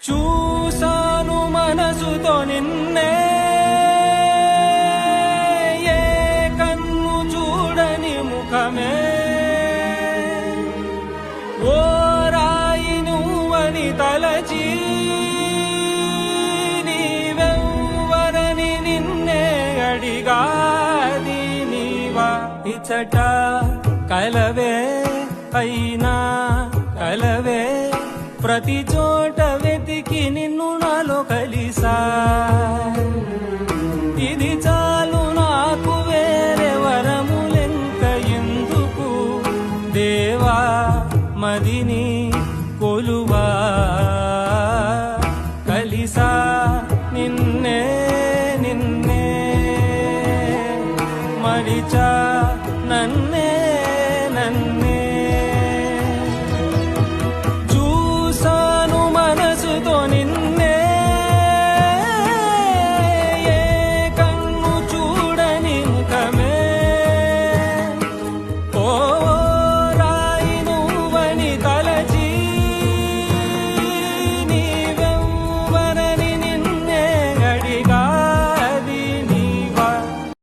చూసాను మనసుతో నిన్నే, ఏ కన్ను చూడని ముఖమే, ఓ రాయి నువ్వని తలచి నీవెవ్వరని నిన్నే అడిగాది నీవా. ఇచ్చట కలవే అయినా కలవే, ప్రతి చోట వెతికి నిన్ను నాలో కలిసా. ఇది చాలు నాకు, వేరే వరములెంక ఎందుకు దేవా. మదిని